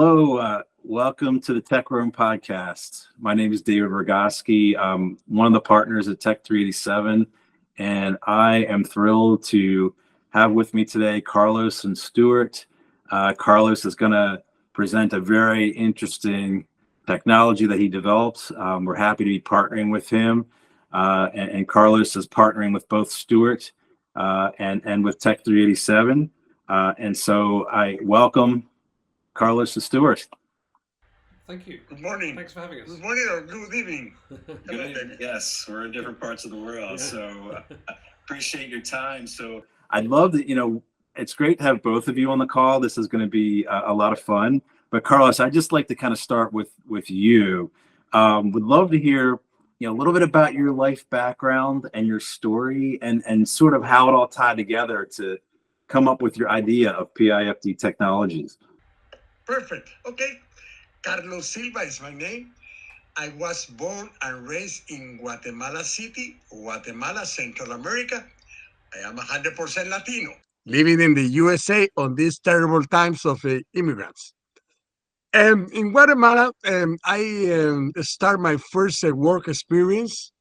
Hello, welcome to the Tech Room podcast. My name is David Rogoski. I'm one of the partners at Tech 387, and I am thrilled to have with me today Carlos and Stuart. Carlos is going to present a very interesting technology that he developed. We're happy to be partnering with him, and Carlos is partnering with both Stuart and with Tech 387. And so I welcome Carlos and Stuart. Thank you. Good morning. Thanks for having us. Good morning or good evening. Good evening. Yes, we're in different parts of the world, so appreciate your time. So I'd love to, it's great to have both of you on the call. This is going to be a lot of fun. But Carlos, I'd just like to kind of start with you. Would love to hear, a little bit about your life background and your story, and sort of how it all tied together to come up with your idea of PIFD Technologies. Perfect. Okay. Carlos Silva is my name. I was born and raised in Guatemala City, Guatemala, Central America. I am 100% Latino. Living in the USA on these terrible times of immigrants. In Guatemala, I started my first work experience.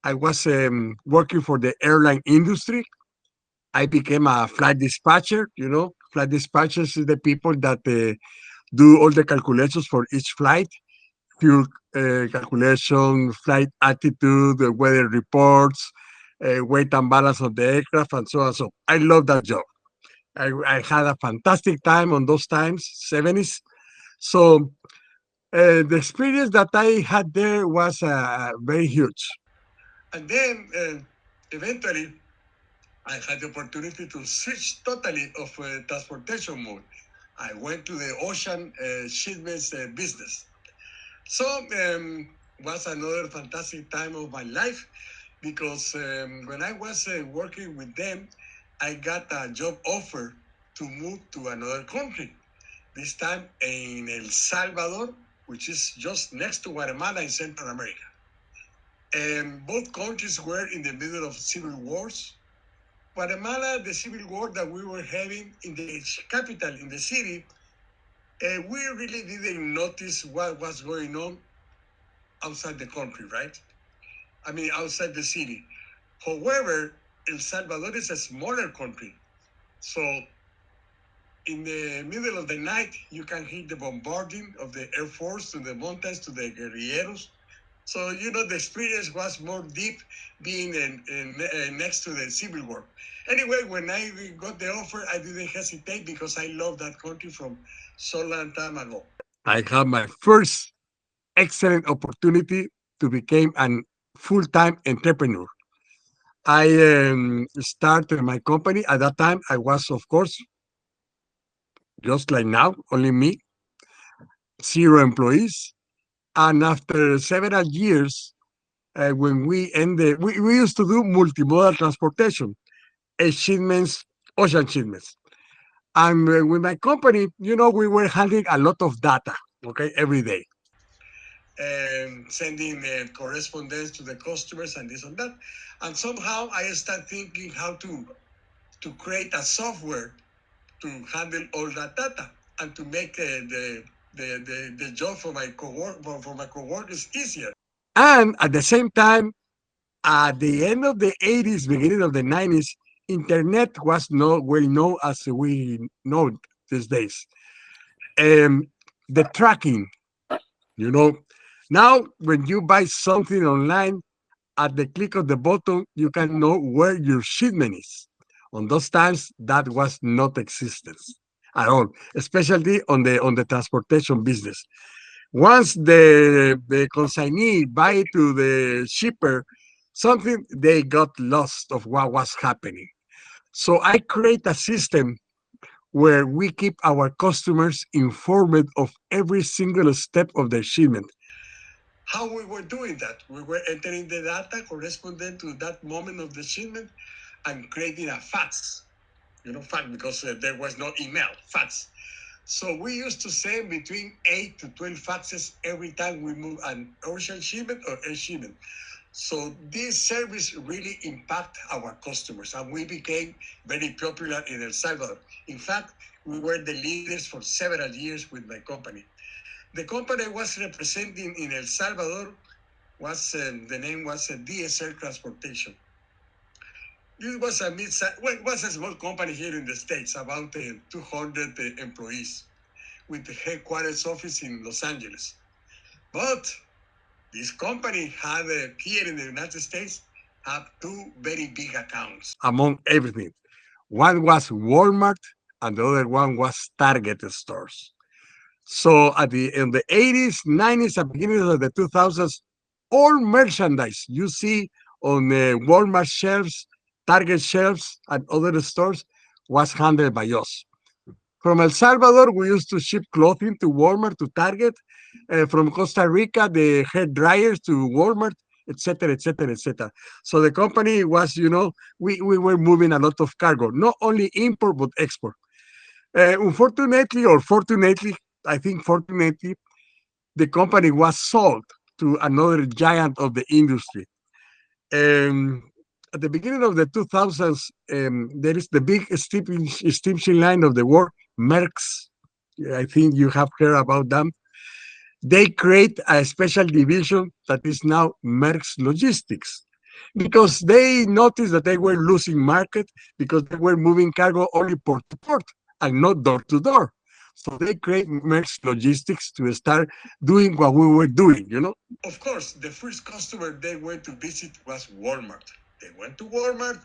I was working for the airline industry. I became a flight dispatcher. Flight dispatchers is the people that do all the calculations for each flight, fuel calculation, flight altitude, weather reports, weight and balance of the aircraft, and so on. So I love that job. I had a fantastic time on those times, 70s. So the experience that I had there was very huge. And then eventually, I had the opportunity to switch totally of transportation mode. I went to the ocean shipments business. So was another fantastic time of my life because when I was working with them, I got a job offer to move to another country. This time in El Salvador, which is just next to Guatemala in Central America. Both countries were in the middle of civil wars. Guatemala, the civil war that we were having in the capital, in the city, we really didn't notice what was going on outside the country, right? I mean, outside the city. However, El Salvador is a smaller country. So in the middle of the night, you can hear the bombarding of the Air Force to the mountains, to the guerrilleros. So, the experience was more deep being next to the civil war. Anyway, when I got the offer, I didn't hesitate because I love that country from so long time ago. I had my first excellent opportunity to become a full-time entrepreneur. I started my company. At that time, I was, of course, just like now, only me, 0 employees. And after several years, when we ended, we used to do multimodal transportation, shipments, ocean shipments. And with my company, we were handling a lot of data, every day. Sending correspondence to the customers and this and that. And somehow I started thinking how to create a software to handle all that data and to make the job for my coworkers easier. And at the same time, at the end of the 80s, beginning of the 90s, internet was not well known as we know these days. The tracking, now when you buy something online, at the click of the button, you can know where your shipment is. On those times, that was not existence at all, especially on the transportation business. Once the consignee buy to the shipper something, they got lost of what was happening. So I create a system where we keep our customers informed of every single step of their shipment. How we were doing that? We were entering the data corresponding to that moment of the shipment and creating a fax. Fax because there was no email, fax. So we used to send between 8 to 12 faxes every time we move an ocean shipment or air shipment. So this service really impacted our customers, and we became very popular in El Salvador. In fact, We were the leaders for several years with my company. The company I was representing in El Salvador was the name was DSL Transportation. This was a well, it was a small company here in the States, about 200 employees, with the headquarters office in Los Angeles. But this company had here in the United States have two very big accounts. Among everything, one was Walmart and the other one was Target stores. So in the 80s, 90s, and beginning of the 2000s, all merchandise you see on the Walmart shelves, Target shelves, and other stores was handled by us. From El Salvador, we used to ship clothing to Walmart, to Target. From Costa Rica, the hair dryers to Walmart, etc., etc., etc. So the company was, we were moving a lot of cargo, not only import, but export. Unfortunately, or fortunately, I think fortunately, the company was sold to another giant of the industry. At the beginning of the 2000s, there is the big steamship line of the world, Merck's. I think you have heard about them. They create a special division that is now Merck's Logistics because they noticed that they were losing market because they were moving cargo only port to port and not door to door. So they create Merck's Logistics to start doing what we were doing. Of course, the first customer they went to visit was Walmart. They went to Walmart,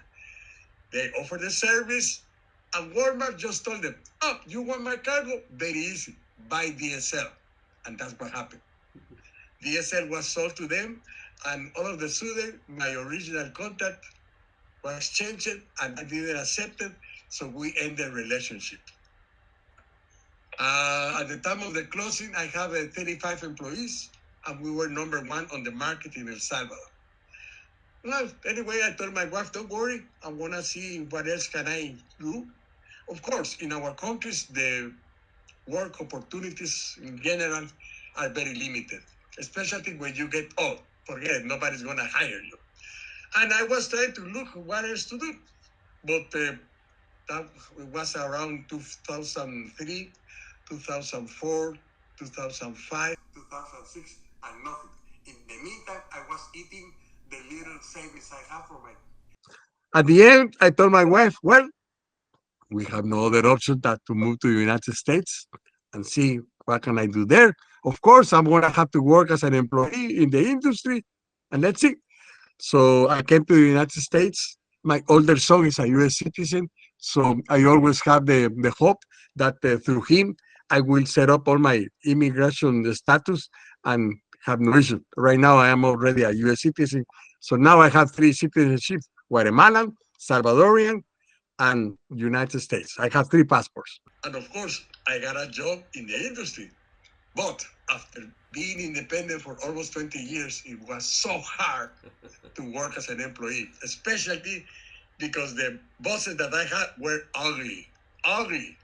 they offered the service, and Walmart just told them, "Oh, you want my cargo? Very easy, buy DSL." And that's what happened. DSL was sold to them, and all of a sudden, my original contact was changed, and I didn't accept it, so we ended the relationship. At the time of the closing, I have 35 employees, and we were number one on the market in El Salvador. Well, anyway, I told my wife, "Don't worry, I want to see what else can I do." Of course, in our countries, the work opportunities in general are very limited, especially when you get old. Forget it, nobody's going to hire you. And I was trying to look what else to do, but that was around 2003, 2004, 2005, 2006, and nothing. In the meantime, I was eating the little savings I have for my. At the end, I told my wife, well, we have no other option than to move to the United States and see what can I do there. Of course, I'm going to have to work as an employee in the industry, and that's it. So I came to the United States. My older son is a U.S. citizen, so I always have the hope that through him, I will set up all my immigration status and have no issue. Right now, I am already a U.S. citizen. So now I have three citizenships, Guatemalan, Salvadorian, and United States. I have three passports. And of course, I got a job in the industry. But after being independent for almost 20 years, it was so hard to work as an employee, especially because the bosses that I had were ugly. Ugly.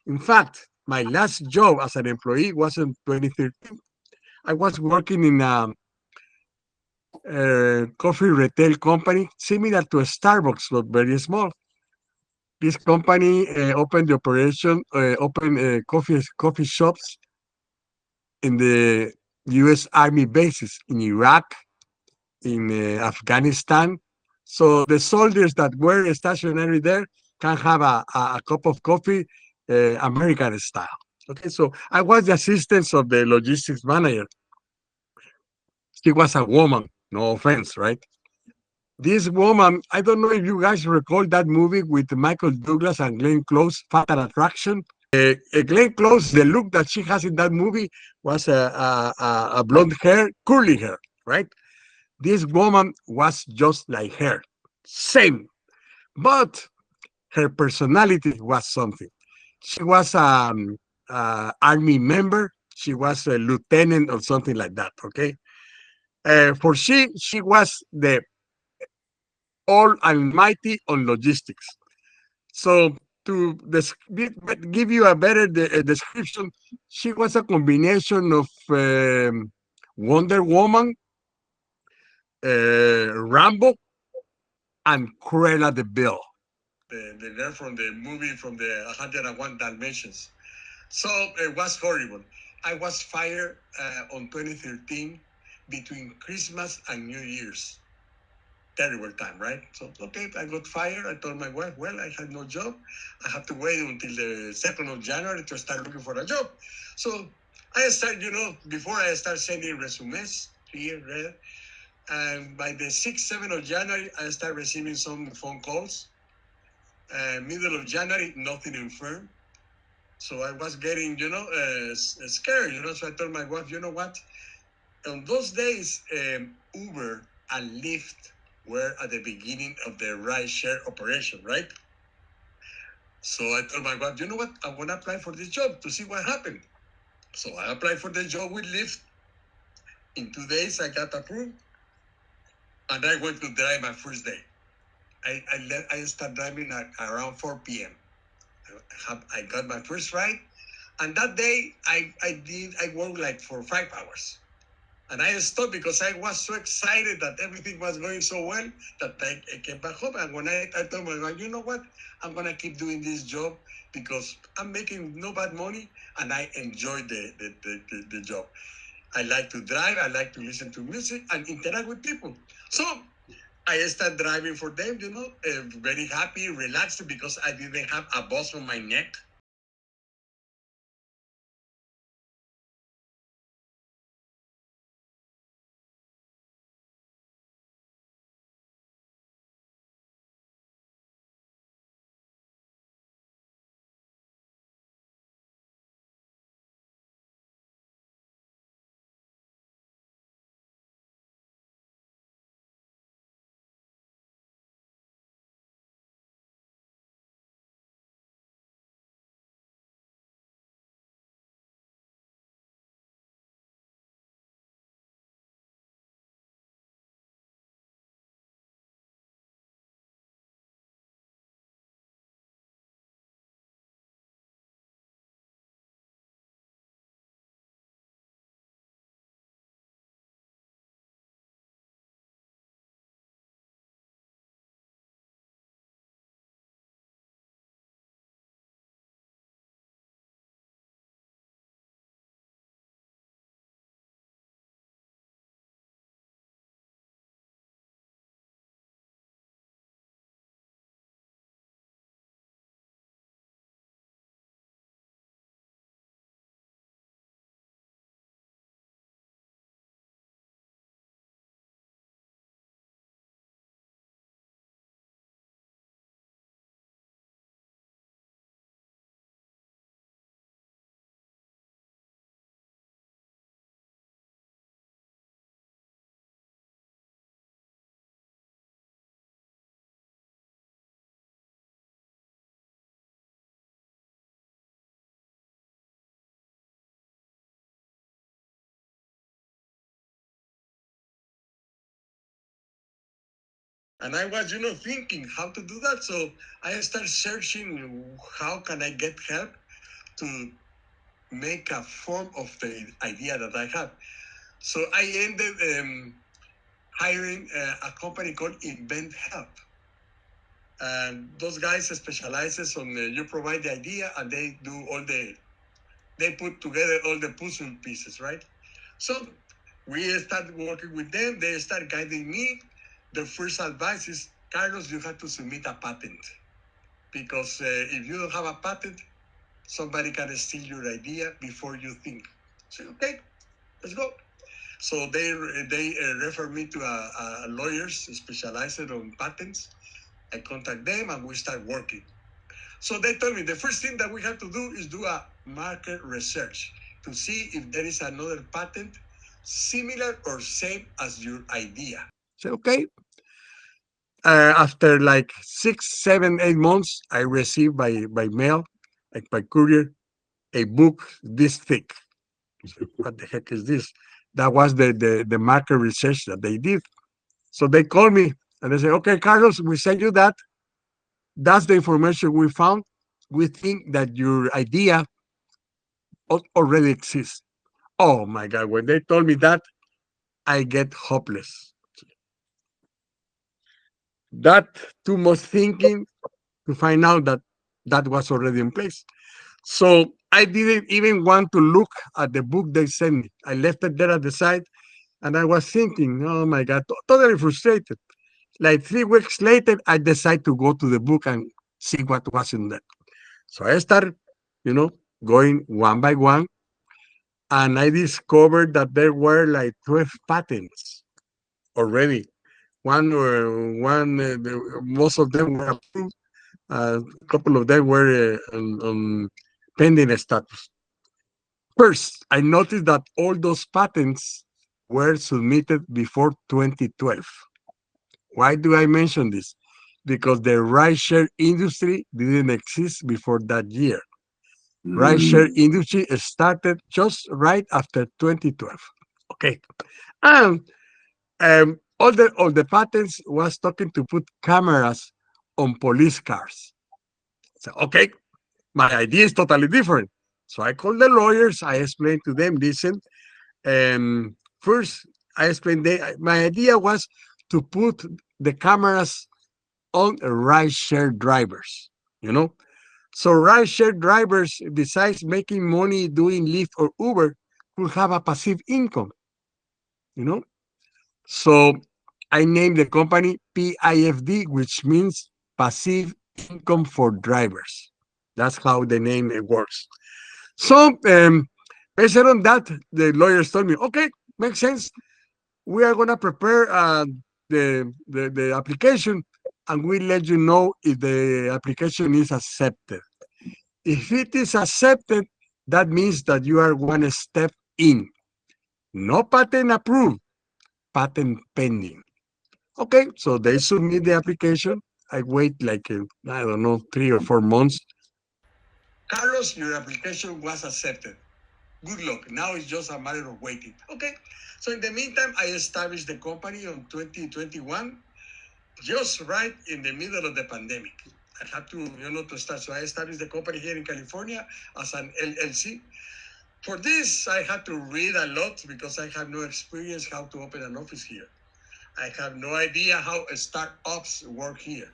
In fact, my last job as an employee was in 2013. I was working in a coffee retail company similar to a Starbucks, but very small. This company opened the operation, opened coffee shops in the U.S. Army bases in Iraq, in Afghanistan. So the soldiers that were stationary there can have a cup of coffee American style. Okay, so I was the assistant of the logistics manager. She was a woman, no offense, right? This woman, I don't know if you guys recall that movie with Michael Douglas and Glenn Close, Fatal Attraction. Glenn Close, the look that she has in that movie was a blonde hair, curly hair, right? This woman was just like her, same, but her personality was something. She was an army member. She was a lieutenant or something like that. Okay, she was the all almighty on logistics. So to give you a better description, she was a combination of Wonder Woman, Rambo, and Cruella de Vil. the girl from the movie from the 101 Dalmatians. So it was horrible. I was fired on 2013 between Christmas and New Year's. Terrible time, right? So, okay, I got fired. I told my wife, well, I had no job. I have to wait until the 2nd of January to start looking for a job. So I start, before I start sending resumes here, there, and by the 6th, 7th of January, I start receiving some phone calls. Middle of January, nothing in firm. So I was getting, scared, So I told my wife, you know what? On those days, Uber and Lyft were at the beginning of the ride-share operation, right? So I told my wife, you know what? I'm going to apply for this job to see what happened. So I applied for the job with Lyft. In 2 days, I got approved. And I went to drive my first day. I started driving at around 4 p.m. I got my first ride. And that day, I worked like for 5 hours. And I stopped because I was so excited that everything was going so well that I came back home. And when I told my wife, you know what? I'm going to keep doing this job because I'm making no bad money and I enjoy the job. I like to drive. I like to listen to music and interact with people. So I started driving for them, very happy, relaxed because I didn't have a boss on my neck. And I was, thinking how to do that. So I started searching how can I get help to make a form of the idea that I have. So I ended hiring a company called Invent Help. And those guys specializes on you provide the idea and they do they put together all the puzzle pieces, right? So we started working with them. They start guiding me. The first advice is, Carlos, you have to submit a patent because if you don't have a patent, somebody can steal your idea before you think. So okay, let's go. So they refer me to a lawyers specialized on patents. I contact them and we start working. So they told me the first thing that we have to do is do a market research to see if there is another patent similar or same as your idea. So, okay. After like 6, 7, 8 months, I received by mail, like by courier, a book this thick. So, what the heck is this? That was the market research that they did. So they called me and they said, okay, Carlos, we sent you that. That's the information we found. We think that your idea already exists. Oh my God, when they told me that, I get hopeless. That too much thinking to find out that that was already in place. So I didn't even want to look at the book they sent me. I left it there at the side, and I was thinking, oh my God, totally frustrated. Like 3 weeks later, I decided to go to the book and see what was in there. So I started, you know, going one by one, and I discovered that there were like 12 patents already. Most of them were approved. A couple of them were on pending status. First, I noticed that all those patents were submitted before 2012. Why do I mention this? Because the rideshare industry didn't exist before that year. Rideshare industry started just right after 2012. Okay, and all the patents was talking to put cameras on police cars. So okay, my idea is totally different. So I called the lawyers. I explained to them, listen. First, I explained my idea was to put the cameras on rideshare drivers. You know, so rideshare drivers, besides making money doing Lyft or Uber, could have a passive income. You know, so I named the company PIFD, which means passive income for drivers. That's how the name works. So based on that, the lawyers told me, okay, makes sense. We are gonna prepare the application, and we'll let you know if the application is accepted. If it is accepted, that means that you are one step in. No patent approved, patent pending. Okay, so they submit the application. I wait like, I don't know, 3 or 4 months. Carlos, your application was accepted. Good luck. Now it's just a matter of waiting. Okay. So in the meantime, I established the company on 2021, just right in the middle of the pandemic. I had to start. So I established the company here in California as an LLC. For this, I had to read a lot because I have no experience how to open an office here. I have no idea how startups work here.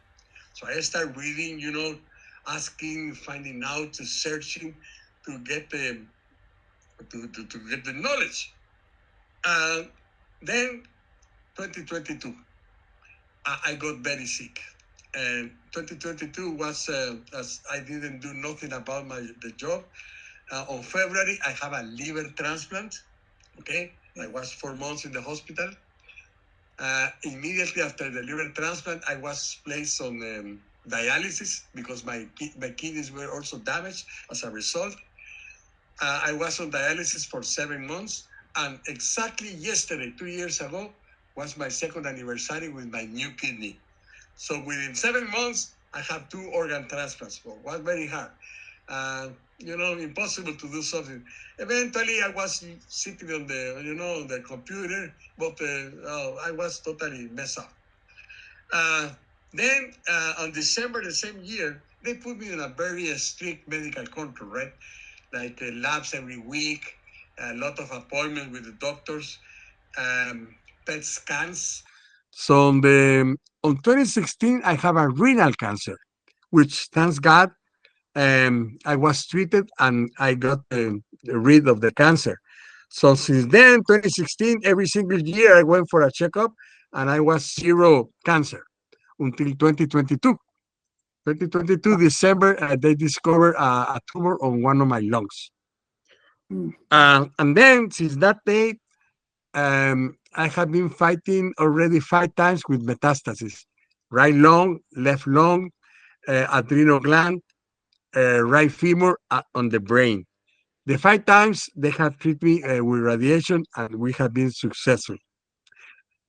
So I started reading, asking, finding out, searching to get the to get the knowledge. And then 2022, I got very sick. And 2022 was, as I didn't do nothing about the job. On February, I have a liver transplant. Okay, I was 4 months in the hospital. Immediately after the liver transplant, I was placed on dialysis because my kidneys were also damaged as a result. I was on dialysis for 7 months, and exactly yesterday, 2 years ago, was my second anniversary with my new kidney. So within 7 months, I have 2 organ transplants. Well, it was very hard. Impossible to do something. Eventually, I was sitting on the computer, but I was totally messed up. Then on December the same year, they put me in a very strict medical control, right? Like labs every week, a lot of appointments with the doctors, PET scans. So on 2016, I have a renal cancer, which thanks God, I was treated and I got rid of the cancer. So since then, 2016, every single year I went for a checkup and I was zero cancer until 2022. 2022 December, they discovered a tumor on one of my lungs. And then since that day, I have been fighting already 5 times with metastasis. Right lung, left lung, adrenal gland, right femur on the brain. The 5 times they have treated me with radiation, and we have been successful.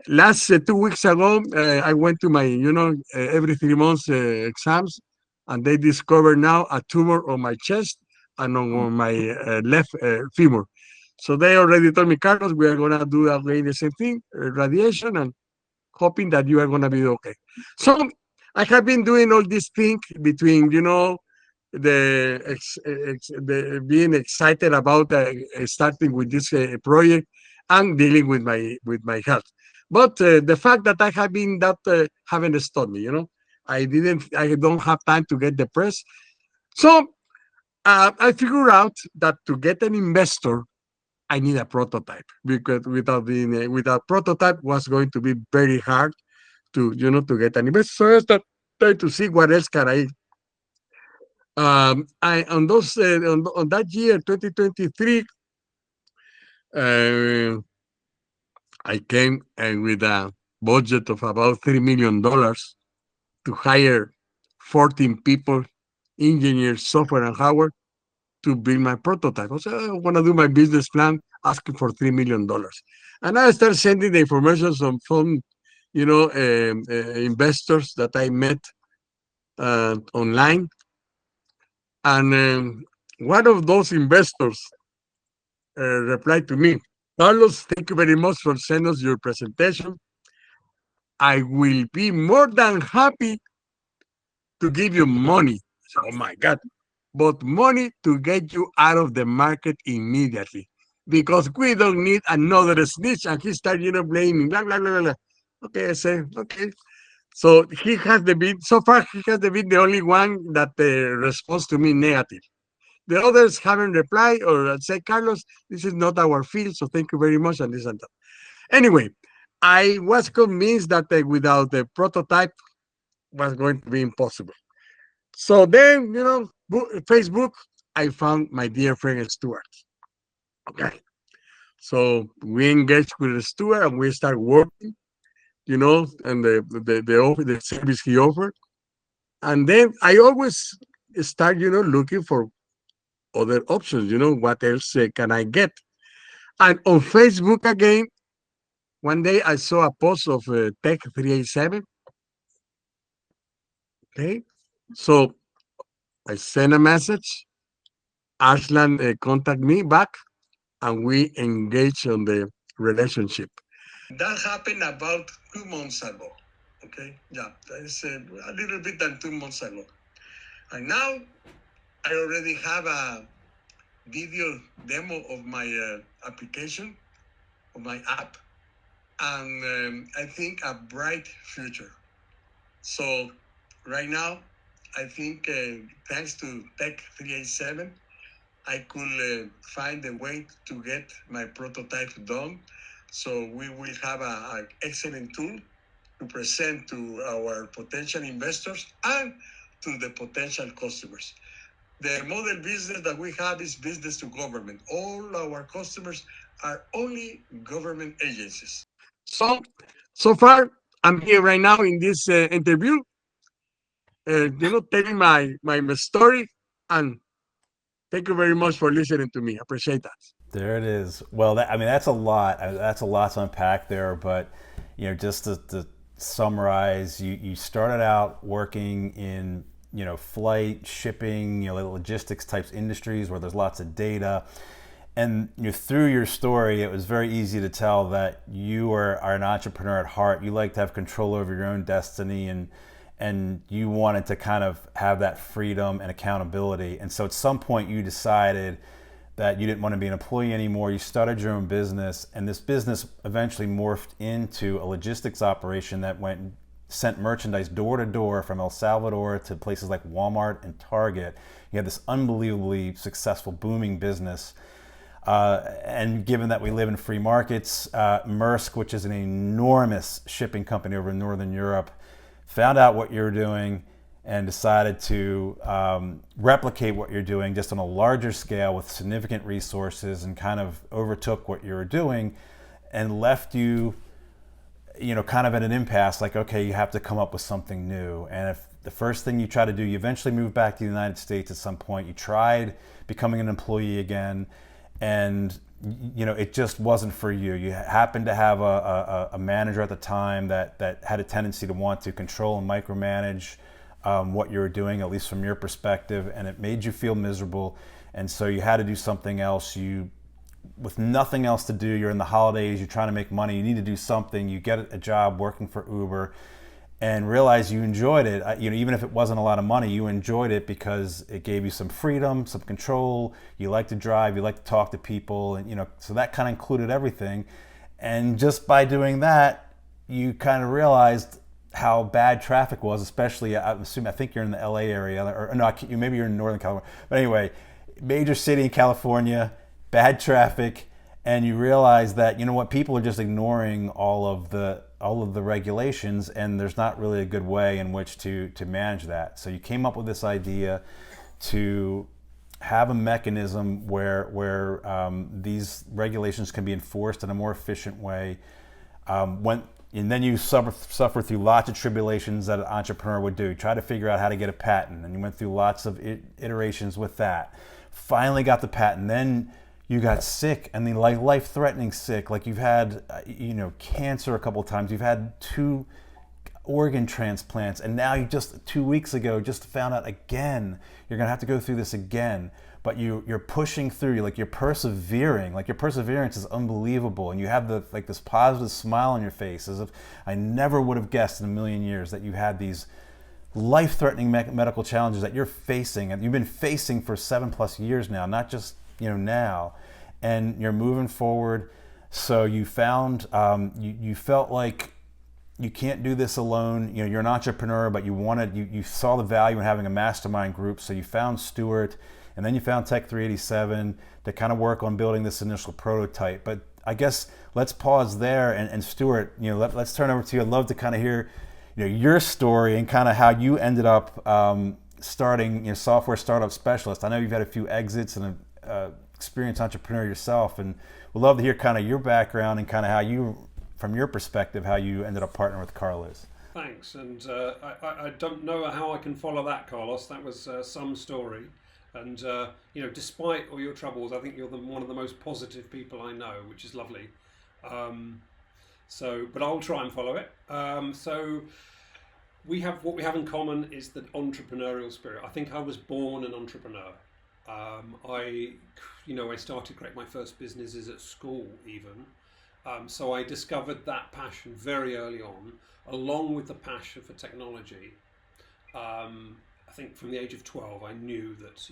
Last 2 weeks ago, I went to my, every 3 months exams, and they discovered now a tumor on my chest and on my left femur. So they already told me, Carlos, we are going to do again the same thing, radiation, and hoping that you are going to be okay. So I have been doing all this thing between, the being excited about starting with this project and dealing with my health. But the fact that I have been that haven't stopped me, I don't have time to get the press. So I figured out that to get an investor, I need a prototype, because without prototype was going to be very hard to get an investor. So I started trying to see what else can I. I on those on that year 2023, I came with a budget of about $3 million to hire 14 people, engineers, software, and hardware to build my prototype. I said, I want to do my business plan, asking for $3 million, and I started sending the information from investors that I met online, and one of those investors replied to me, Carlos, thank you very much for sending us your presentation. I will be more than happy to give you money. So, oh my God, but money to get you out of the market immediately, because we don't need another snitch. And he started, blaming, blah, blah, blah, blah. Okay, I say, okay. So he has been, so far, he has been the only one that responds to me negative. The others haven't replied or said, Carlos, this is not our field, so thank you very much, and this and that. Anyway, I was convinced that without the prototype was going to be impossible. So then, Facebook, I found my dear friend Stuart. Okay. So we engaged with Stuart and we start working, and the service he offered. And then I always start, looking for other options, what else can I get? And on Facebook again, one day I saw a post of Tech 387. Okay. So I sent a message. Ashland contact me back, and we engage on the relationship. That happened about 2 months ago. Okay, yeah, that is a little bit than 2 months ago. And now I already have a video demo of my application, of my app, and I think a bright future. So right now, I think thanks to Tech 387, I could find a way to get my prototype done. So we will have an excellent tool to present to our potential investors and to the potential customers. The model business that we have is business to government. All our customers are only government agencies. So far, I'm here right now in this interview, telling my story, and thank you very much for listening to me. I appreciate that. There it is. Well, that's a lot. That's a lot to unpack there. But just to summarize, you started out working in flight, shipping, logistics types industries where there's lots of data. And through your story, it was very easy to tell that you are an entrepreneur at heart. You like to have control over your own destiny, and you wanted to kind of have that freedom and accountability. And so at some point you decided that you didn't want to be an employee anymore. You started your own business, and this business eventually morphed into a logistics operation that sent merchandise door to door from El Salvador to places like Walmart and Target. You had this unbelievably successful, booming business. And given that we live in free markets, Maersk, which is an enormous shipping company over in Northern Europe, found out what you're doing and decided to replicate what you're doing just on a larger scale with significant resources, and kind of overtook what you were doing and left you, kind of at an impasse, like, okay, you have to come up with something new. And if the first thing you try to do, you eventually moved back to the United States at some point, you tried becoming an employee again, and it just wasn't for you. You happened to have a manager at the time that had a tendency to want to control and micromanage what you were doing, at least from your perspective, and it made you feel miserable. And so you had to do something else. With nothing else to do, you're in the holidays, you're trying to make money, you need to do something. You get a job working for Uber and realize you enjoyed it. Even if it wasn't a lot of money, you enjoyed it because it gave you some freedom, some control. You like to drive, you like to talk to people, and so that kind of included everything. And just by doing that, you kind of realized how bad traffic was, especially I'm assuming, I think you're in the LA area, or no, maybe you're in Northern California. But anyway, major city in California, bad traffic, and you realize that, you know what, people are just ignoring all of the regulations, and there's not really a good way in which to manage that. So you came up with this idea to have a mechanism where these regulations can be enforced in a more efficient way. And then you suffer through lots of tribulations that an entrepreneur would do. Try to figure out how to get a patent, and you went through lots of iterations with that. Finally got the patent. Then you got sick, and like life-threatening sick. Like you've had, cancer a couple of times. You've had 2 organ transplants, and now you just 2 weeks ago just found out again you're gonna have to go through this again. But you're pushing through, you're persevering. Like your perseverance is unbelievable, and you have this positive smile on your face, as if I never would have guessed in a million years that you had these life-threatening medical challenges that you're facing, and you've been facing for 7+ years now, not just now, and you're moving forward. So you found you felt like you can't do this alone. You're an entrepreneur, but you saw the value in having a mastermind group. So you found Stuart. And then you found Tech 387 to kind of work on building this initial prototype. But I guess let's pause there, and Stuart, let's turn over to you. I'd love to kind of hear, your story and kind of how you ended up starting, software startup specialist. I know you've had a few exits and an experienced entrepreneur yourself, and we'd love to hear kind of your background and kind of how you, from your perspective, how you ended up partnering with Carlos. Thanks. And I don't know how I can follow that, Carlos. That was some story. And, despite all your troubles, I think you're one of the most positive people I know, which is lovely. But I'll try and follow it. So what we have in common is the entrepreneurial spirit. I think I was born an entrepreneur. I started creating my first businesses at school even. So I discovered that passion very early on, along with the passion for technology. I think from the age of 12, I knew that,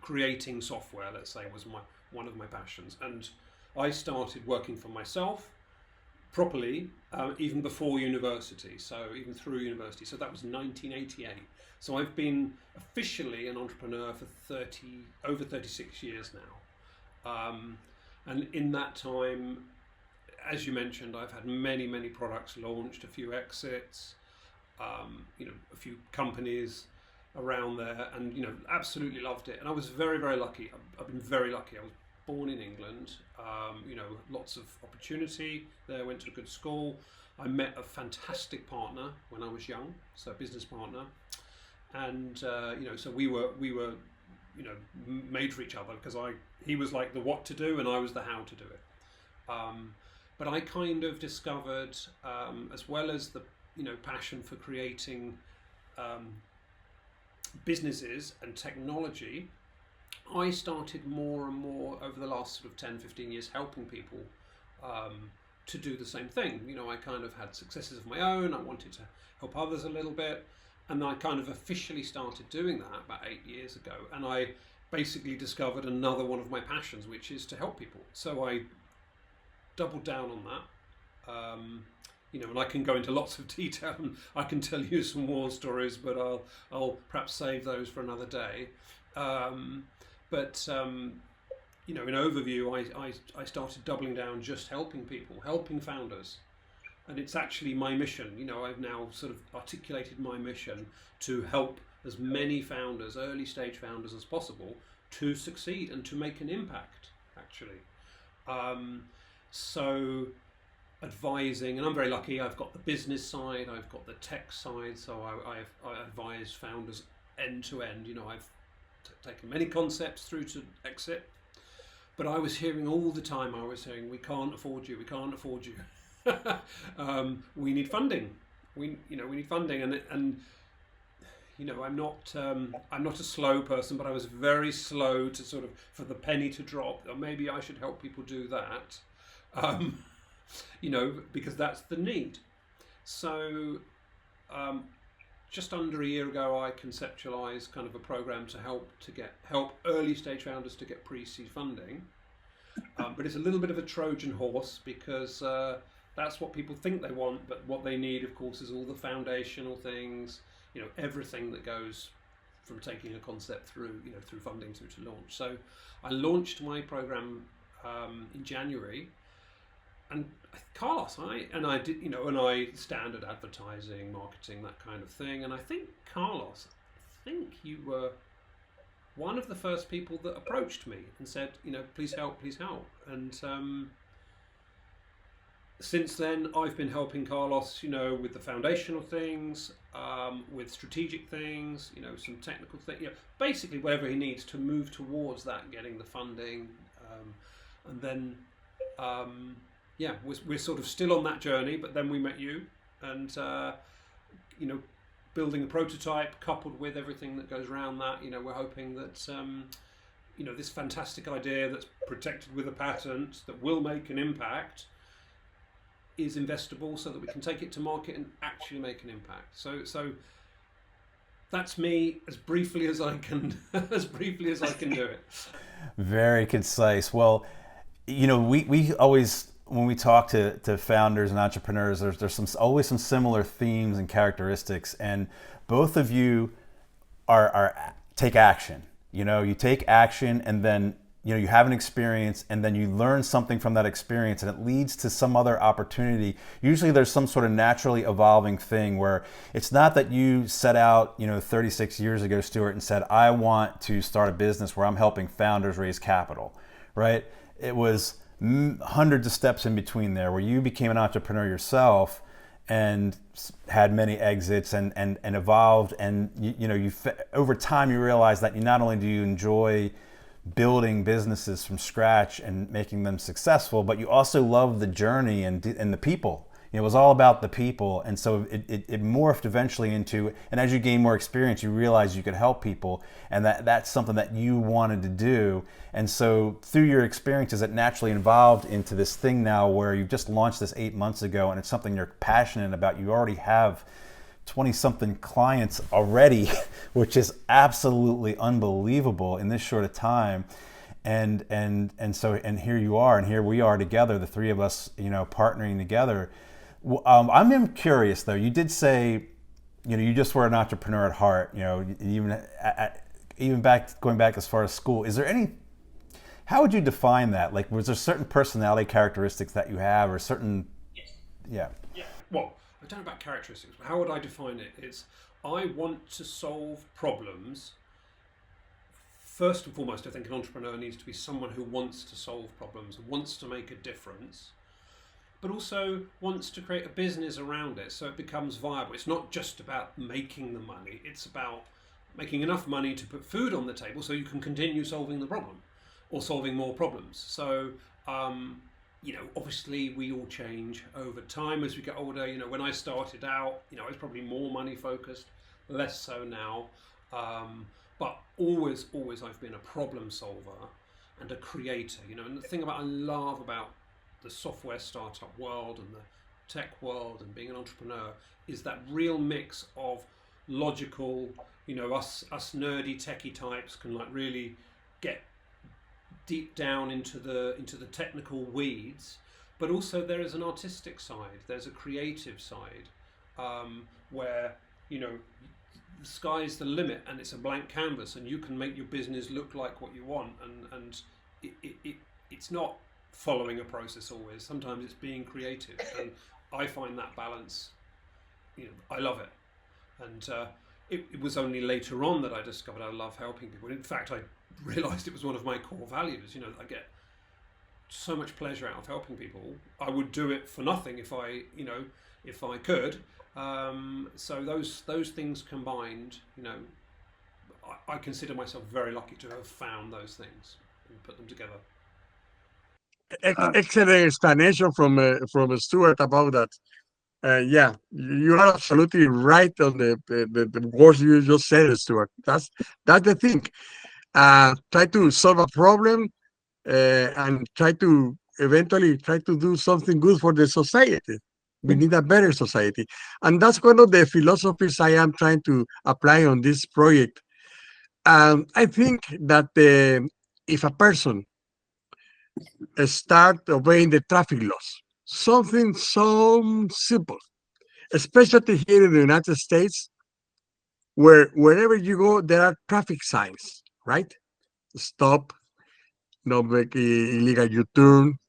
creating software, let's say, was one of my passions. And I started working for myself properly even before university, so even through university. So that was 1988. So I've been officially an entrepreneur for over 36 years now. And in that time, as you mentioned, I've had many, many products launched, a few exits, a few companies around there, and absolutely loved it. And I was very, very lucky. I've been very lucky. I was born in England. Lots of opportunity there. Went to a good school. I met a fantastic partner when I was young, so a business partner, and so we were made for each other, because he was like the what to do and I was the how to do it. But I kind of discovered, as well as the passion for creating businesses and technology, I started more and more over the last sort of 10-15 years helping people to do the same thing. I kind of had successes of my own. I wanted to help others a little bit, and I kind of officially started doing that about 8 years ago, and I basically discovered another one of my passions, which is to help people. So I doubled down on that. And I can go into lots of detail, and I can tell you some war stories, but I'll perhaps save those for another day. In overview, I started doubling down, just helping people, helping founders. And it's actually my mission. I've now sort of articulated my mission to help as many founders, early stage founders as possible, to succeed and to make an impact, actually. So advising, and I'm very lucky, I've got the business side, I've got the tech side, so I advise founders end to end. I've taken many concepts through to exit, but I was hearing all the time, we can't afford you, we can't afford you. We need funding. We need funding, and I'm not a slow person, but I was very slow to sort of for the penny to drop. Or maybe I should help people do that, because that's the need. So, just under a year ago, I conceptualized kind of a program to help early stage founders to get pre-seed funding. But it's a little bit of a Trojan horse, because that's what people think they want, but what they need, of course, is all the foundational things, everything that goes from taking a concept through, through funding through to launch. So I launched my program in January, and Carlos, I did, and I standard advertising, marketing, that kind of thing. And I think Carlos, you were one of the first people that approached me and said, please help. And since then, I've been helping Carlos, with the foundational things, with strategic things, some technical things, basically whatever he needs to move towards that, getting the funding. And then, we're sort of still on that journey, but then we met you, and, building a prototype coupled with everything that goes around that, we're hoping that, this fantastic idea that's protected with a patent that will make an impact is investable, so that we can take it to market and actually make an impact. So that's me, as briefly as I can do it. Very concise. Well, we always, when we talk to founders and entrepreneurs, there's always some similar themes and characteristics, and both of you are take action. You take action, and then you have an experience, and then you learn something from that experience, and it leads to some other opportunity. Usually there's some sort of naturally evolving thing where it's not that you set out 36 years ago, Stuart, and said, I want to start a business where I'm helping founders raise capital, right? It was hundreds of steps in between there, where you became an entrepreneur yourself and had many exits and evolved, and you over time you realize that not only do you enjoy building businesses from scratch and making them successful, but you also love the journey and the people. It was all about the people, and so it morphed eventually into, and as you gain more experience, you realize you could help people, and that's something that you wanted to do. And so through your experiences, it naturally evolved into this thing now where you've just launched this 8 months ago, and it's something you're passionate about. You already have 20-something clients already, which is absolutely unbelievable in this short of time. And so here you are, and here we are together, the three of us, partnering together. I'm curious though. You did say, you just were an entrepreneur at heart. Even going back as far as school. Is there any? How would you define that? Like, was there certain personality characteristics that you have, or certain? Yes. Yeah. Yeah. Well, I don't know about characteristics, but how would I define it? It's, I want to solve problems. First and foremost, I think an entrepreneur needs to be someone who wants to solve problems, wants to make a difference, but also wants to create a business around it so it becomes viable. It's not just about making the money, it's about making enough money to put food on the table so you can continue solving the problem or solving more problems. So, obviously we all change over time as we get older. When I started out, I was probably more money focused, less so now. But always I've been a problem solver and a creator, and the thing I love about the software startup world and the tech world and being an entrepreneur is that real mix of logical, us nerdy techie types can really get deep down into the technical weeds, but also there is an artistic side, there's a creative side, where the sky's the limit and it's a blank canvas and you can make your business look like what you want, and it's not following a process always. Sometimes it's being creative, and I find that balance, I love it. And it was only later on that I discovered I love helping people. In fact, I realized it was one of my core values. I get so much pleasure out of helping people. I would do it for nothing if I could. So those things combined, I consider myself very lucky to have found those things and put them together. Excellent explanation from Stuart about that. Yeah, you are absolutely right on the words you just said, Stuart. That's the thing. Try to solve a problem and try to eventually do something good for the society. We need a better society. And that's one of the philosophies I am trying to apply on this project. I think that if a person start obeying the traffic laws, something so simple, especially here in the United States, where wherever you go, there are traffic signs, right? Stop, no make illegal U-turn,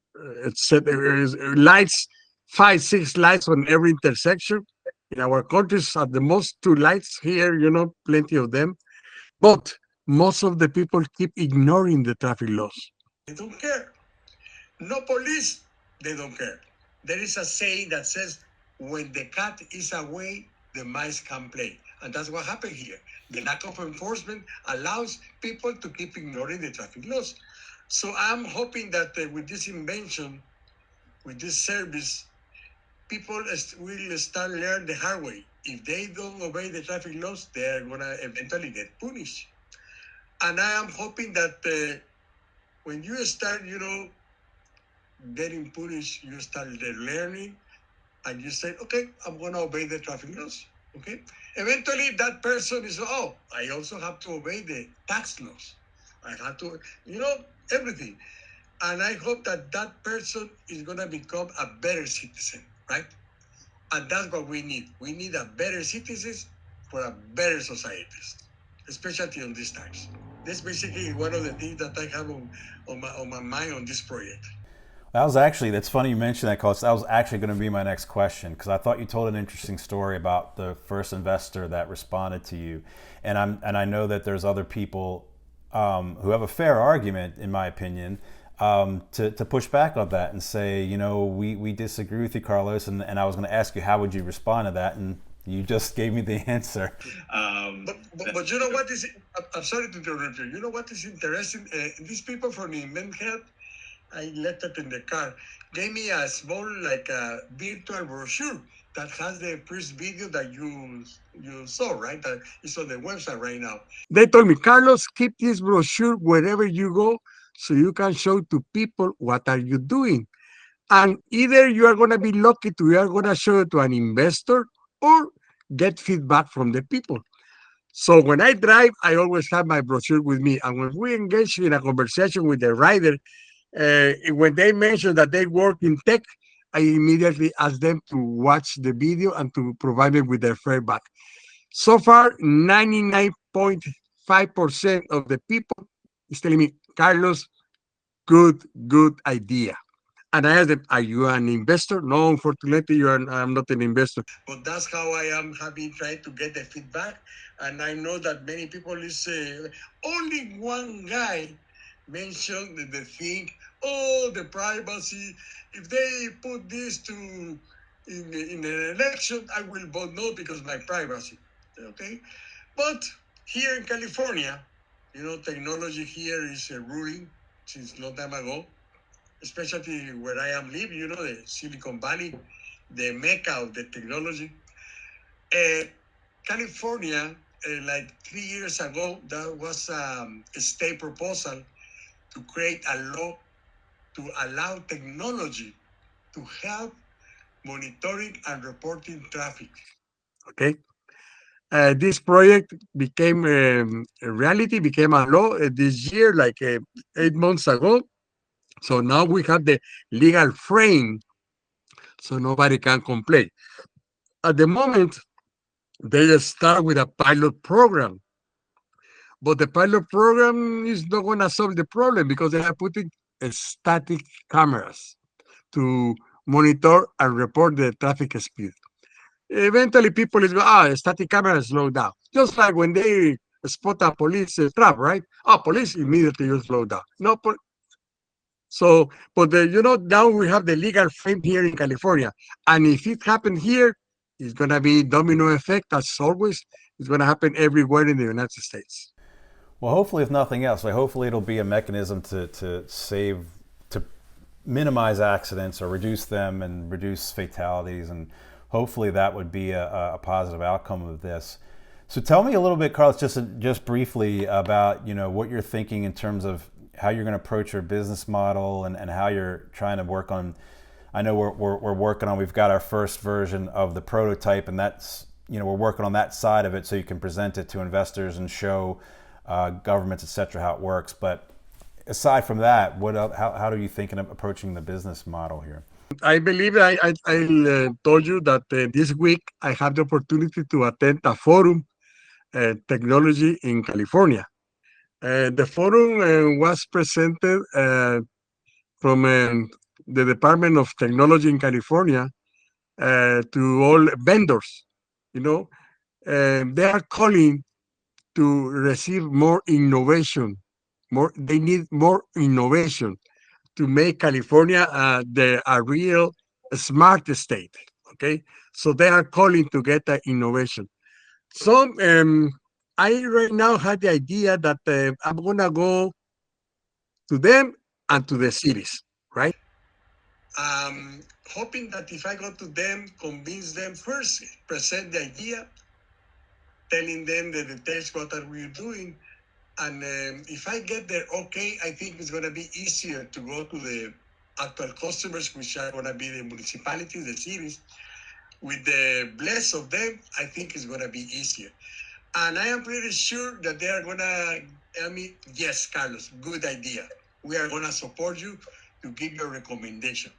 etc. Lights, 5, 6 lights on every intersection. In our countries, at the most 2 lights. Here, plenty of them. But most of the people keep ignoring the traffic laws. They don't care. No police, they don't care. There is a saying that says, when the cat is away, the mice can play. And that's what happened here. The lack of enforcement allows people to keep ignoring the traffic laws. So I'm hoping that with this invention, with this service, people will start learn the hard way. If they don't obey the traffic laws, they're going to eventually get punished. And I am hoping that when you start, getting punished, you start learning, and you say, okay, I'm going to obey the traffic laws. Okay. Eventually, that person is, oh, I also have to obey the tax laws. I have to, everything. And I hope that that person is going to become a better citizen, right? And that's what we need. We need a better citizens for a better societies, especially on these times. That's basically one of the things that I have on my mind on this project. That's funny you mentioned that, Carlos. That was actually going to be my next question, because I thought you told an interesting story about the first investor that responded to you. And I know that there's other people who have a fair argument, in my opinion, to push back on that and say, we disagree with you, Carlos. And I was going to ask you, how would you respond to that? And you just gave me the answer. But you know what is, I'm sorry to interrupt you. You know what is interesting? These people from Invent Help, I left it in the car, gave me a small, like a virtual brochure that has the first video that you saw, right? That is on the website right now. They told me, Carlos, keep this brochure wherever you go so you can show to people what are you doing. And either you are going to be lucky to, you are going to show it to an investor or get feedback from the people. So when I drive, I always have my brochure with me. And when we engage in a conversation with the rider, when they mention that they work in tech, I immediately ask them to watch the video and to provide me with their feedback. So far, 99.5% of the people is telling me, Carlos, good idea. And I asked them, are you an investor? No, unfortunately, I'm not an investor. But that's how I am having tried to get the feedback. And I know that many people is, only one guy mentioned the thing, the privacy. If they put this in the election, I will vote no because my privacy. Okay. But here in California, technology here is ruling since long time ago, especially where I am living, the Silicon Valley, the mecca of the technology. California, like 3 years ago, there was a state proposal to create a law to allow technology to help monitoring and reporting traffic. Okay. This project became a reality, became a law this year, like 8 months ago. So now we have the legal frame, so nobody can complain. At the moment, they start with a pilot program, but the pilot program is not going to solve the problem because they are putting static cameras to monitor and report the traffic speed. Eventually, people is static cameras slow down. Just like when they spot a police trap, right? Police immediately you slow down. No, so, but now we have the legal frame here in California, and if it happened here, it's gonna be domino effect as always. It's gonna happen everywhere in the United States. Well, hopefully, if nothing else, hopefully it'll be a mechanism to minimize accidents or reduce them and reduce fatalities, and hopefully that would be a positive outcome of this. So tell me a little bit, Carlos, just briefly about what you're thinking in terms of how you're going to approach your business model and how you're trying to work on. I know we're working on. We've got our first version of the prototype, and that's we're working on that side of it so you can present it to investors and show governments, etc., how it works. But aside from that, how are you thinking of approaching the business model here? I believe I told you that this week I have the opportunity to attend a forum, technology in California. The forum was presented from the Department of Technology in California to all vendors. You know, they are calling to receive more innovation. They need more innovation to make California a real smart state. Okay, so they are calling to get that innovation. So I right now had the idea that I'm gonna go to them and to the cities, right? Hoping that if I go to them, convince them first, present the idea, telling them the details, what are we doing. And if I get there, okay, I think it's going to be easier to go to the actual customers, which are going to be the municipalities, the cities. With the bless of them, I think it's going to be easier. And I am pretty sure that they are going to tell me, yes, Carlos, good idea. We are going to support you to give your recommendation.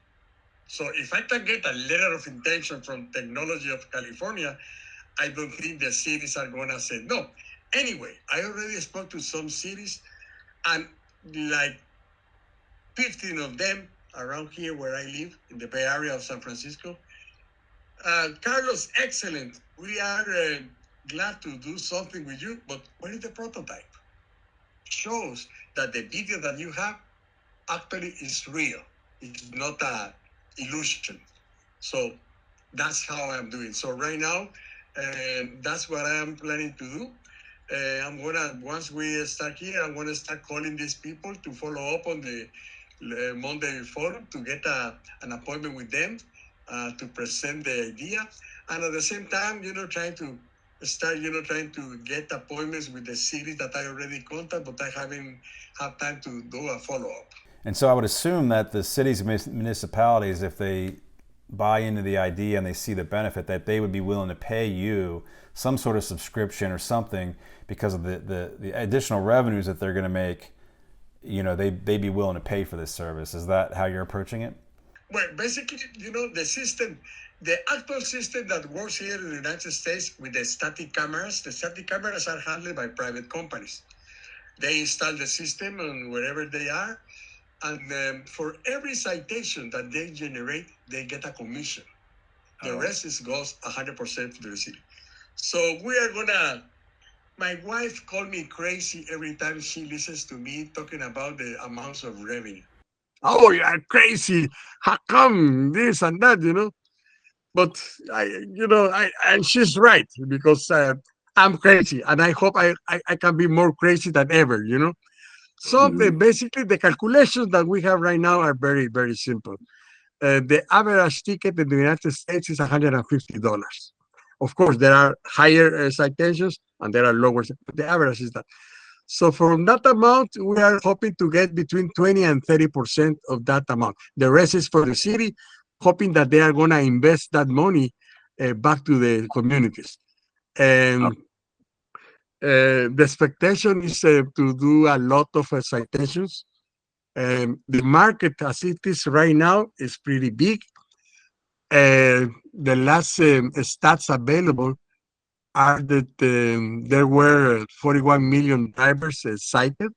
So if I can get a letter of intention from Technology of California, I don't think the cities are going to say no. Anyway, I already spoke to some cities, and like 15 of them around here where I live, in the Bay Area of San Francisco. Carlos, excellent. We are glad to do something with you, but where is the prototype? Shows that the video that you have actually is real. It's not a illusion. So that's how I'm doing. So right now, that's what I am planning to do. I'm gonna, once we start here, I'm gonna start calling these people to follow up on the Monday forum to get an appointment with them to present the idea, and at the same time, trying to start, trying to get appointments with the cities that I already contact, but I haven't had time to do a follow up. And so I would assume that the cities and municipalities, if they buy into the idea and they see the benefit, that they would be willing to pay you some sort of subscription or something because of the additional revenues that they're going to make. They'd be willing to pay for this service. Is that how you're approaching it? Well, basically, the actual system that works here in the United States with the static cameras are handled by private companies. They install the system on wherever they are, and for every citation that they generate, they get a commission. The rest goes 100% to the city. So we are gonna. My wife called me crazy every time she listens to me talking about the amounts of revenue. Oh, you are crazy. How come this and that, But and she's right because I'm crazy, and I hope I can be more crazy than ever, So basically, the calculations that we have right now are very, very simple. The average ticket in the United States is $150. Of course, there are higher citations and there are lower, but the average is that. So from that amount, we are hoping to get between 20 and 30% of that amount. The rest is for the city, hoping that they are going to invest that money back to the communities. And the expectation is to do a lot of citations. The market as it is right now is pretty big. The last stats available are that there were 41 million drivers cited,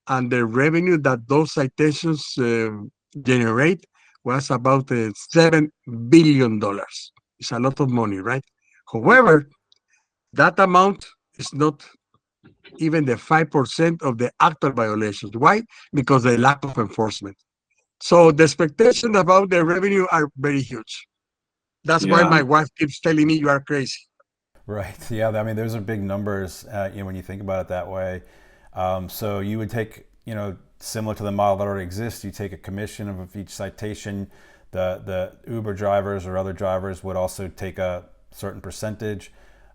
and the revenue that those citations generate was about $7 billion. It's a lot of money, right? However, that amount is not even the 5% of the actual violations. Why? Because the lack of enforcement. So the expectations about the revenue are very huge. That's why my wife keeps telling me you are crazy. Right. Yeah. I mean, those are big numbers. When you think about it that way. So you would take, similar to the model that already exists, you take a commission of each citation. The Uber drivers or other drivers would also take a certain percentage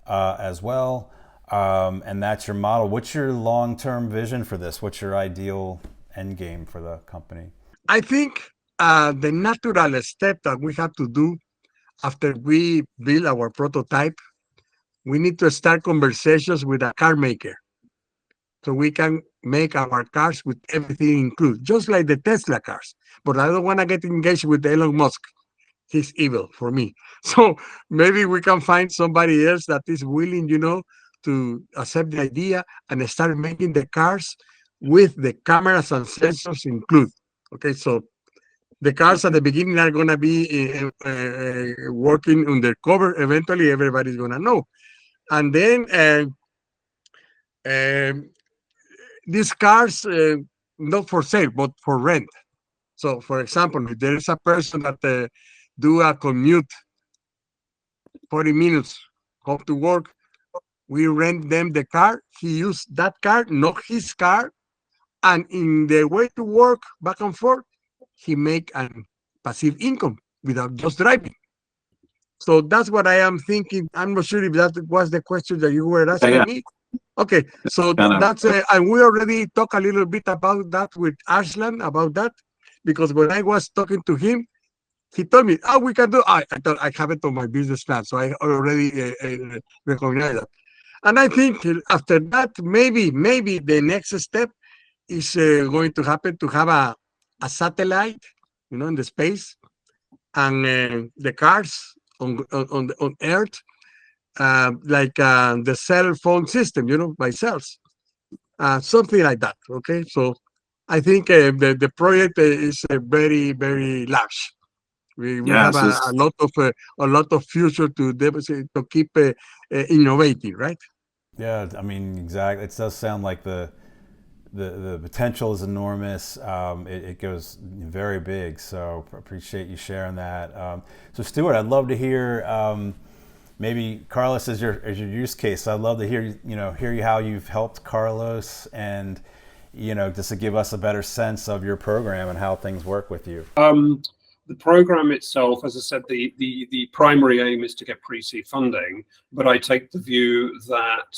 as well. And that's your model. What's your long-term vision for this? What's your ideal end game for the company? I think the natural step that we have to do after we build our prototype, we need to start conversations with a car maker so we can make our cars with everything included, just like the Tesla cars. But I don't want to get engaged with Elon Musk. He's evil for me. So maybe we can find somebody else that is willing, to accept the idea and start making the cars with the cameras and sensors included. Okay, so the cars at the beginning are going to be working undercover. Eventually, everybody's going to know. And then these cars, not for sale, but for rent. So, for example, if there is a person that do a commute 40 minutes home to work, we rent them the car. He used that car, not his car. And in the way to work back and forth, he make a passive income without just driving. So that's what I am thinking. I'm not sure if that was the question that you were asking me. Okay, so that's and we already talked a little bit about that with Arslan about that, because when I was talking to him, he told me, "Oh, we can do." I thought I have it on my business plan, so I already recognize that. And I think after that, maybe the next step is going to happen to have a satellite, in the space, and the cars on Earth, like the cell phone system, by cells, something like that. Okay, so I think the project is very, very large. We have a lot of future to keep innovating, right? Yeah, I mean, exactly. It does sound like the potential is enormous. It goes very big. So appreciate you sharing that. So Stuart, I'd love to hear maybe Carlos as your use case. I'd love to hear how you've helped Carlos, and just to give us a better sense of your program and how things work with you. The program itself, as I said, the primary aim is to get pre-seed funding, but I take the view that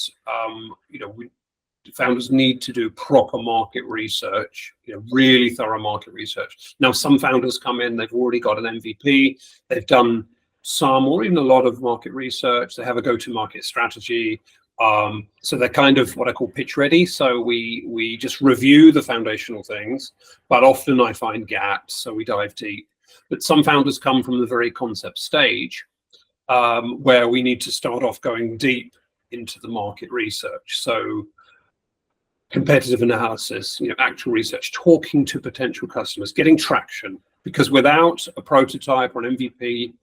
founders need to do proper market research, really thorough market research. Now, some founders come in, they've already got an MVP, they've done some or even a lot of market research, they have a go-to-market strategy, so they're kind of what I call pitch ready. So we just review the foundational things, but often I find gaps, so we dive deep. But some founders come from the very concept stage, where we need to start off going deep into the market research. So competitive analysis, actual research, talking to potential customers, getting traction, because without a prototype or an MVP,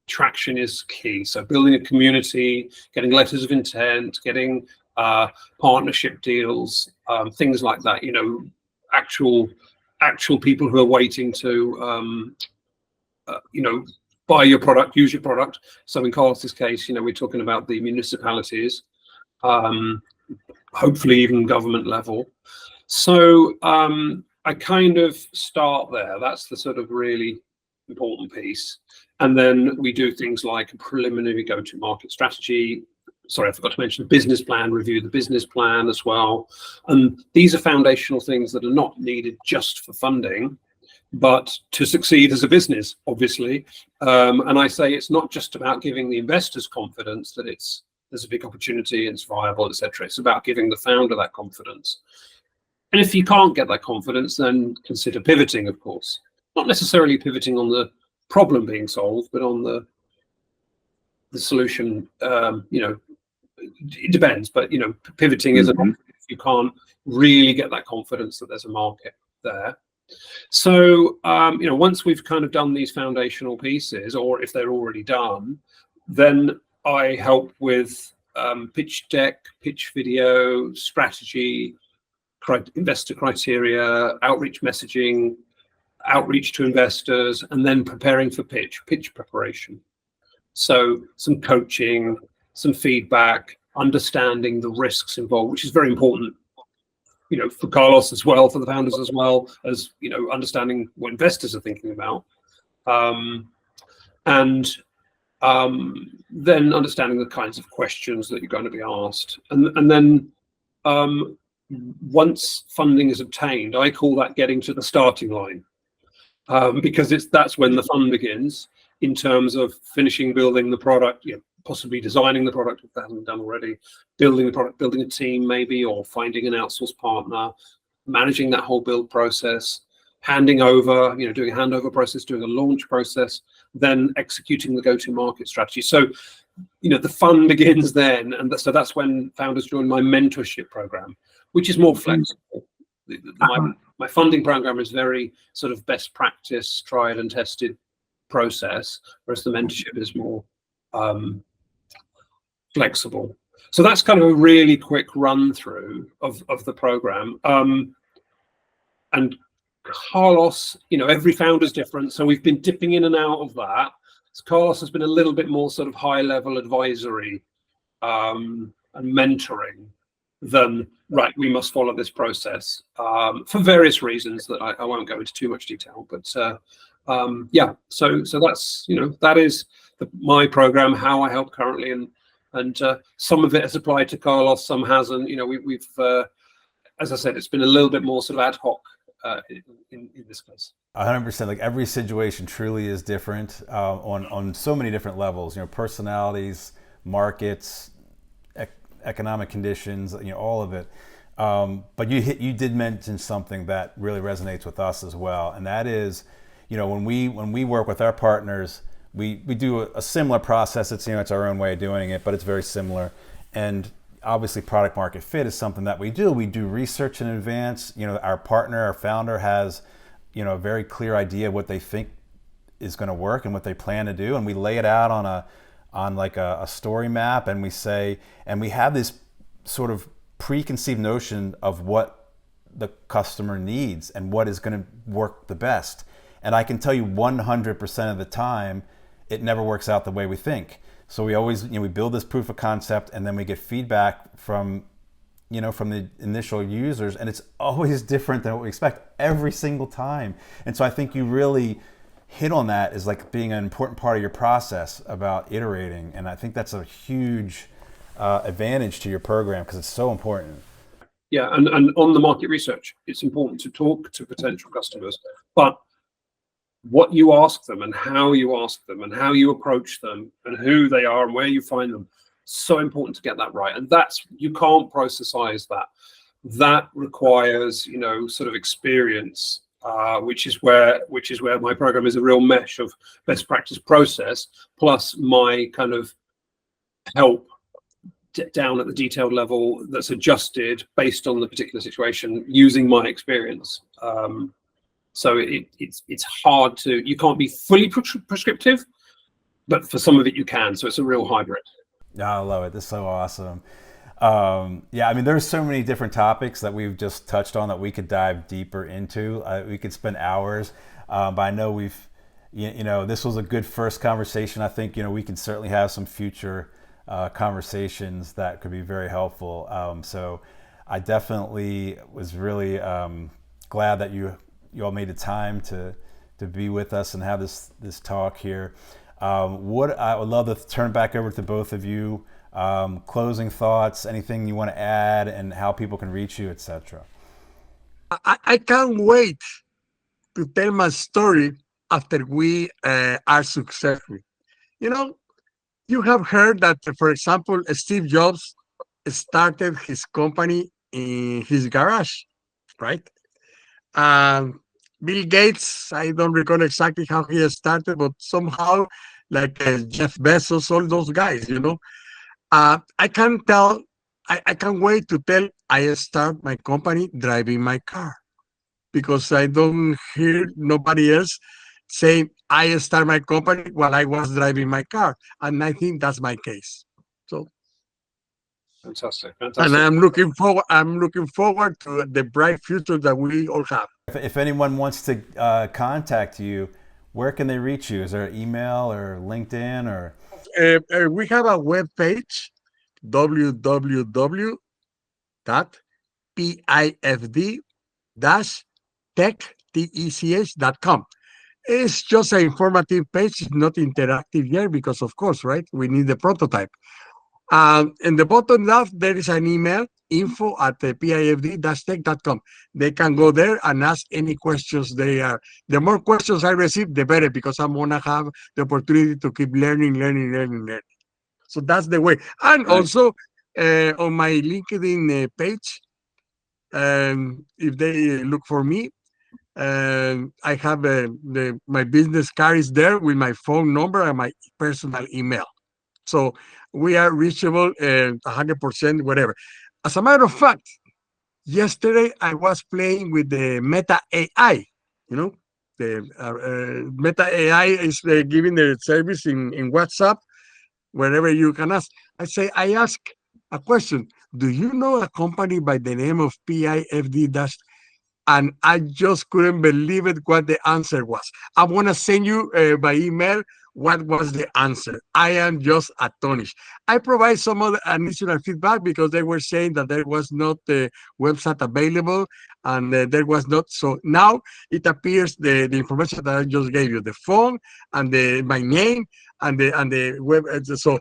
traction is key. So building a community, getting letters of intent, getting partnership deals, things like that, actual people who are waiting to buy your product, use your product. So in Carlos's case, we're talking about the municipalities, hopefully even government level. So I kind of start there. That's the sort of really important piece. And then we do things like a preliminary go-to-market strategy. Sorry, I forgot to mention the business plan, review the business plan as well. And these are foundational things that are not needed just for funding, but to succeed as a business, obviously. And I say it's not just about giving the investors confidence that there's a big opportunity, it's viable, etc. It's about giving the founder that confidence. And if you can't get that confidence, then consider pivoting, of course. Not necessarily pivoting on the problem being solved, but on the solution. It depends, but pivoting is an option if you can't really get that confidence that there's a market there. So once we've kind of done these foundational pieces, or if they're already done, then I help with pitch deck, pitch video, strategy, investor criteria, outreach messaging, outreach to investors, and then preparing for pitch preparation. So some coaching, some feedback, understanding the risks involved, which is very important, for Carlos as well, for the founders as well, as, understanding what investors are thinking about. And then understanding the kinds of questions that you're going to be asked. And then once funding is obtained, I call that getting to the starting line, because that's when the fun begins in terms of finishing building the product, possibly designing the product if that hasn't done already, building the product, building a team maybe, or finding an outsourced partner, managing that whole build process, handing over, doing a handover process, doing a launch process, then executing the go-to-market strategy. So, the fun begins then, and so that's when founders join my mentorship program, which is more flexible. My funding program is very sort of best practice, tried and tested process, whereas the mentorship is more flexible. So that's kind of a really quick run through of the program. And Carlos, every founder's different, so we've been dipping in and out of that. So Carlos has been a little bit more sort of high level advisory and mentoring than we must follow this process for various reasons that I won't go into too much detail, but yeah, so that's that is my program, how I help currently, and some of it has applied to Carlos, some hasn't. We've as I said, it's been a little bit more sort of ad hoc in this case. 100%. Like every situation truly is different on so many different levels. Personalities, markets, economic conditions, all of it. But you did mention something that really resonates with us as well, and that is, when we work with our partners, we do a similar process. It's it's our own way of doing it, but it's very similar. And obviously, product market fit is something that we do. We do research in advance. Our partner, our founder, has a very clear idea of what they think is going to work and what they plan to do, and we lay it out on a story map, and we say, and we have this sort of preconceived notion of what the customer needs and what is going to work the best. And I can tell you 100% of the time, it never works out the way we think. So we always, we build this proof of concept, and then we get feedback from the initial users, and it's always different than what we expect every single time. And so I think you really hit on that as like being an important part of your process about iterating. And I think that's a huge advantage to your program because it's so important. Yeah, and on the market research, it's important to talk to potential customers, but what you ask them and how you ask them and how you approach them and who they are and where you find them, so important to get that right. And you can't processize that. That requires, sort of experience, which is where my program is a real mesh of best practice process plus my kind of help down at the detailed level that's adjusted based on the particular situation using my experience. So it's hard you can't be fully prescriptive, but for some of it you can. So it's a real hybrid. I love it. This is so awesome. Yeah, I mean, there's so many different topics that we've just touched on that we could dive deeper into. We could spend hours, but I know this was a good first conversation. I think, we can certainly have some future conversations that could be very helpful. So I definitely was really glad that you all made the time to be with us and have this talk here. I would love to turn back over to both of you. Closing thoughts, anything you want to add, and how people can reach you, etc. I can't wait to tell my story after we are successful. You have heard that, for example, Steve Jobs started his company in his garage, right? Bill Gates, I don't recall exactly how he started, but somehow, like Jeff Bezos, all those guys, I can't wait to tell I start my company driving my car, because I don't hear nobody else saying I start my company while I was driving my car, and I think that's my case. So fantastic. And I'm looking forward to the bright future that we all have. If anyone wants to contact you, where can they reach you? Is there an email or LinkedIn or? We have a web page, www.pifd-tech.com. It's just an informative page. It's not interactive yet because, of course, right? We need the prototype. In the bottom left, there is an email, info@pifd-tech.com. They can go there and ask any questions they are. The more questions I receive, the better, because I'm going to have the opportunity to keep learning. So that's the way. And Right. also on my LinkedIn page, if they look for me, I have my business card is there with my phone number and my personal email. So we are reachable 100%, whatever. As a matter of fact, yesterday I was playing with the Meta AI. You know, the Meta AI is giving the service in WhatsApp wherever you can ask. I ask a question. Do you know a company by the name of PIFD Dash? And I just couldn't believe it what the answer was. I'm gonna send you by email what was the answer. I am just astonished. I provide some other additional feedback because they were saying that there was not the website available and there was not. So now it appears the information that I just gave you, the phone and my name and the web. So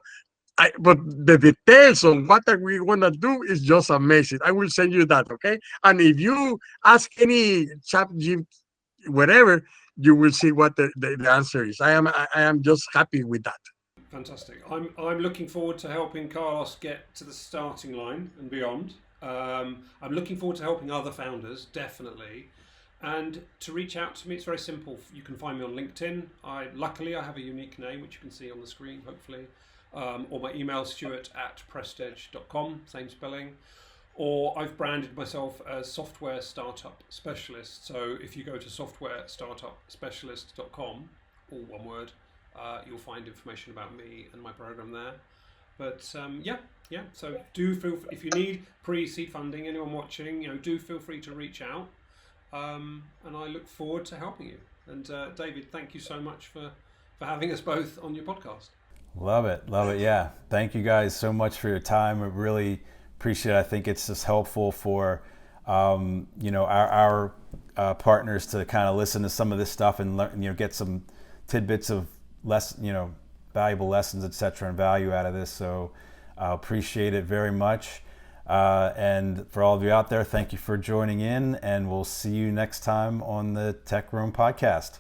but the details on what are we gonna do is just amazing. I will send you that, okay? And if you ask any chat, whatever, you will see what the answer is. I am just happy with that. Fantastic. I'm looking forward to helping Carlos get to the starting line and beyond. I'm looking forward to helping other founders, definitely. And to reach out to me, it's very simple. You can find me on LinkedIn. Luckily, I have a unique name, which you can see on the screen, hopefully. Or my email, stuart@prestedge.com, same spelling. Or I've branded myself as Software Startup Specialist. So if you go to softwarestartupspecialist.com, all one word, you'll find information about me and my program there. But yeah. So do feel if you need pre-seed funding, anyone watching, do feel free to reach out. And I look forward to helping you. And David, thank you so much for having us both on your podcast. Love it. Yeah. Thank you guys so much for your time. I really appreciate it. I think it's just helpful for, our partners to kind of listen to some of this stuff and learn, get some tidbits of valuable lessons, etc., and value out of this. So I appreciate it very much. And for all of you out there, thank you for joining in, and we'll see you next time on the Tech Room podcast.